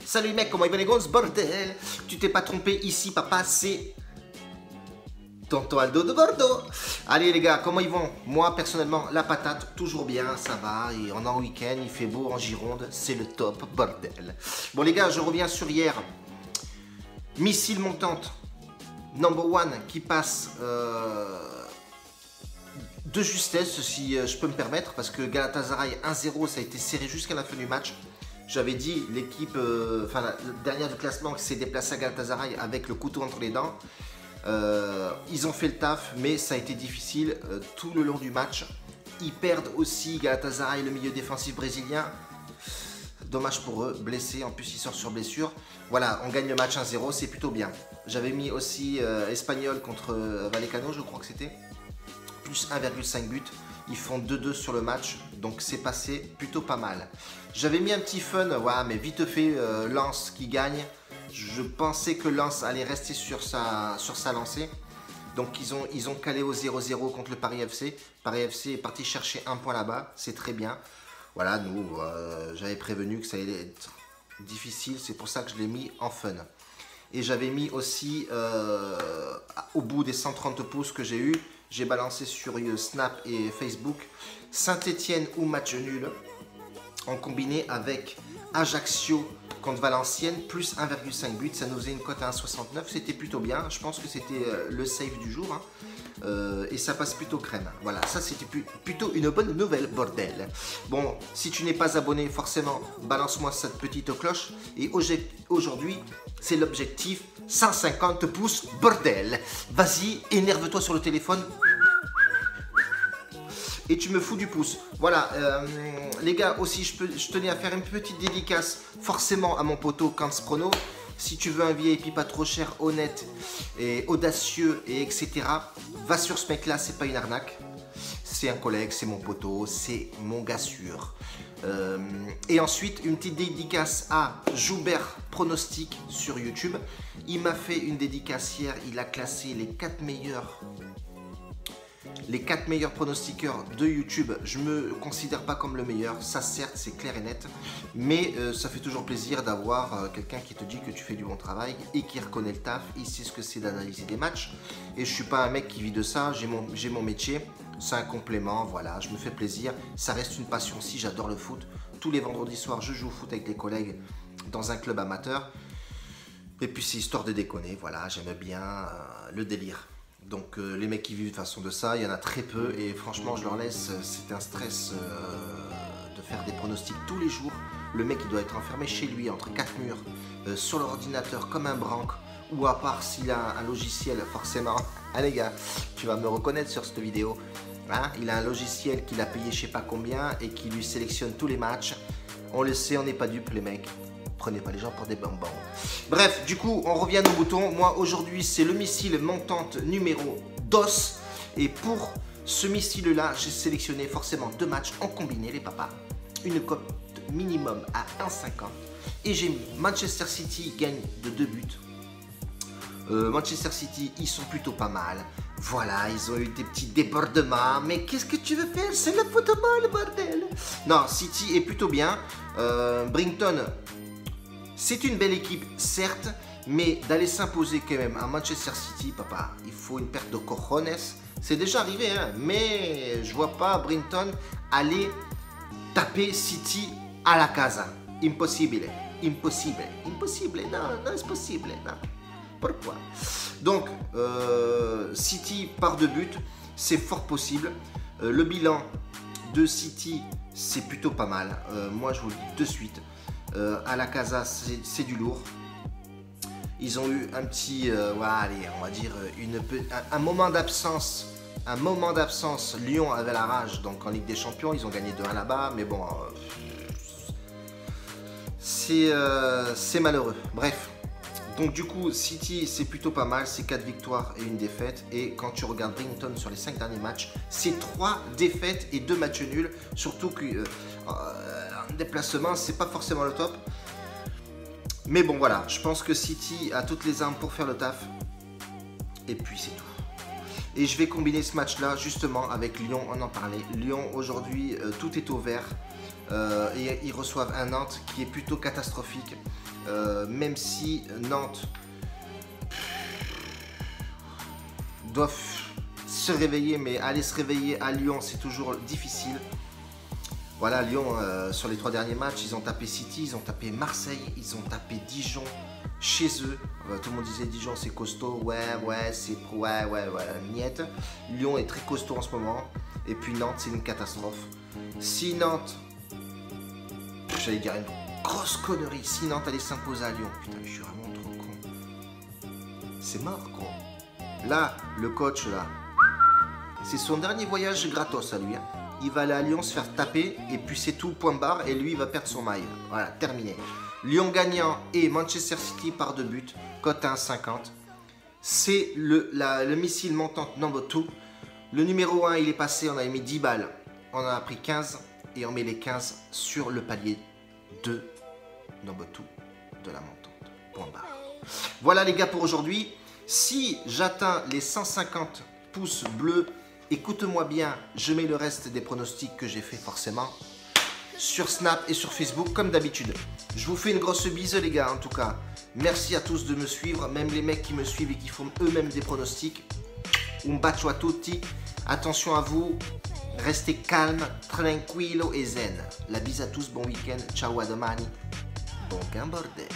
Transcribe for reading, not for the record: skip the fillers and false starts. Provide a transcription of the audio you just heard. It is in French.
Salut mec, comment il va les gosses, bordel? Tu t'es pas trompé ici, papa, c'est Tonton Aldo de Bordeaux. Allez les gars, comment ils vont? Moi personnellement, la patate, toujours bien, ça va. Et on est en week-end, il fait beau en Gironde, c'est le top, bordel. Bon les gars, je reviens sur hier. Missile montante, number one, qui passe de justesse, si je peux me permettre, parce que Galatasaray 1-0, ça a été serré jusqu'à la fin du match. J'avais dit, l'équipe, la dernière du classement qui s'est déplacée à Galatasaray avec le couteau entre les dents. Ils ont fait le taf, mais ça a été difficile tout le long du match. Ils perdent aussi Galatasaray, le milieu défensif brésilien. Dommage pour eux, blessé, en plus ils sortent sur blessure. Voilà, on gagne le match 1-0, c'est plutôt bien. J'avais mis aussi Espagnol contre Vallecano, je crois que c'était. Plus 1,5 but. Ils font 2-2 sur le match, donc c'est passé plutôt pas mal. J'avais mis un petit fun, ouais, mais vite fait, Lens qui gagne. Je pensais que Lens allait rester sur sa lancée. Donc ils ont calé au 0-0 contre le Paris FC. Paris FC est parti chercher un point là-bas, c'est très bien. Voilà, nous, j'avais prévenu que ça allait être difficile, c'est pour ça que je l'ai mis en fun. Et j'avais mis aussi, au bout des 130 pouces que j'ai eu, j'ai balancé sur Snap et Facebook, Saint-Etienne ou match nul, en combiné avec Ajaccio contre Valenciennes, plus 1,5 but, ça nous faisait une cote à 1,69, c'était plutôt bien, je pense que c'était le save du jour, hein. Et ça passe plutôt crème. Voilà, ça c'était plutôt une bonne nouvelle, bordel. Bon, si tu n'es pas abonné, forcément, balance-moi cette petite cloche. Et aujourd'hui, c'est l'objectif 150 pouces, bordel. Vas-y, énerve-toi sur le téléphone. Et tu me fous du pouce. Voilà, les gars, aussi, je tenais à faire une petite dédicace, forcément, à mon poteau Kans Prono. Si tu veux un VIP pas trop cher, honnête et audacieux et etc., va sur ce mec-là, c'est pas une arnaque. C'est un collègue, c'est mon poteau, c'est mon gars sûr. Et ensuite, une petite dédicace à Joubert Pronostic sur YouTube. Il m'a fait une dédicace hier, il a classé les 4 meilleurs pronostiqueurs de YouTube. Je ne me considère pas comme le meilleur, ça certes c'est clair et net, mais ça fait toujours plaisir d'avoir quelqu'un qui te dit que tu fais du bon travail et qui reconnaît le taf, il sait ce que c'est d'analyser des matchs. Et je suis pas un mec qui vit de ça, j'ai mon métier, c'est un complément, voilà, je me fais plaisir, ça reste une passion aussi, j'adore le foot. Tous les vendredis soirs je joue au foot avec des collègues dans un club amateur. Et puis c'est histoire de déconner, voilà, j'aime bien le délire. Donc les mecs qui vivent de façon de ça, il y en a très peu et franchement je leur laisse, c'est un stress de faire des pronostics tous les jours. Le mec il doit être enfermé chez lui entre 4 murs, sur l'ordinateur comme un branque, ou à part s'il a un logiciel forcément. Ah les gars, tu vas me reconnaître sur cette vidéo. Hein, il a un logiciel qu'il a payé je sais pas combien et qui lui sélectionne tous les matchs. On le sait, on n'est pas dupes les mecs. Prenez pas les gens pour des bonbons. Bref, du coup, on revient au bouton. Moi, aujourd'hui, c'est le missile montante numéro DOS. Et pour ce missile-là, j'ai sélectionné forcément 2 matchs en combiné, les papas. Une cote minimum à 1,50. Et j'ai mis Manchester City gagne de 2 buts. Manchester City, ils sont plutôt pas mal. Voilà, ils ont eu des petits débordements. Mais qu'est-ce que tu veux faire? C'est le football, bordel. Non, City est plutôt bien. Brighton... C'est une belle équipe, certes, mais d'aller s'imposer quand même à Manchester City, papa, il faut une perte de cojones. C'est déjà arrivé, hein, mais je vois pas Brighton aller taper City à la casa. Impossible, impossible, impossible, non, c'est possible, non. Pourquoi? Donc, City par 2 buts, c'est fort possible. Le bilan de City, c'est plutôt pas mal. Moi, je vous le dis de suite. À la casa, c'est du lourd. Ils ont eu un petit, allez, on va dire un moment d'absence. Un moment d'absence. Lyon avait la rage, donc en Ligue des Champions, ils ont gagné 2-1 là-bas, mais bon, c'est malheureux. Bref, donc du coup, City, c'est plutôt pas mal, c'est 4 victoires et 1 défaite. Et quand tu regardes Brighton sur les 5 derniers matchs, c'est 3 défaites et 2 matchs nuls. Surtout que déplacement, c'est pas forcément le top. Mais bon, voilà, je pense que City a toutes les armes pour faire le taf. Et puis c'est tout. Et je vais combiner ce match-là justement avec Lyon, on en parlait. Lyon aujourd'hui, tout est au vert. Et ils reçoivent un Nantes qui est plutôt catastrophique. Même si Nantes doivent se réveiller, mais aller se réveiller à Lyon, c'est toujours difficile. Voilà, Lyon, sur les 3 derniers matchs, ils ont tapé City, ils ont tapé Marseille, ils ont tapé Dijon chez eux. Tout le monde disait Dijon c'est costaud, ouais, c'est miette. Lyon est très costaud en ce moment. Et puis Nantes, c'est une catastrophe. Si Nantes, j'allais dire une grosse connerie, si Nantes allait s'imposer à Lyon, putain, je suis vraiment trop con. C'est mort, quoi. Là, le coach, là, c'est son dernier voyage gratos à lui. Hein. Il va aller à Lyon se faire taper et puis c'est tout, point barre, et lui il va perdre son maille. Voilà, terminé. Lyon gagnant et Manchester City par 2 buts, cote à 1,50. C'est le missile montant number 2. Le numéro 1 il est passé, on avait mis 10 balles, on en a pris 15 et on met les 15 sur le palier 2 number 2 de la montante, point barre. Voilà les gars pour aujourd'hui. Si j'atteins les 150 pouces bleus, écoute-moi bien, je mets le reste des pronostics que j'ai fait forcément sur Snap et sur Facebook comme d'habitude. Je vous fais une grosse bise les gars en tout cas. Merci à tous de me suivre, même les mecs qui me suivent et qui font eux-mêmes des pronostics. Un bacio a tutti, attention à vous, restez calme, tranquillo et zen. La bise à tous, bon week-end, ciao à domani, bon bordel.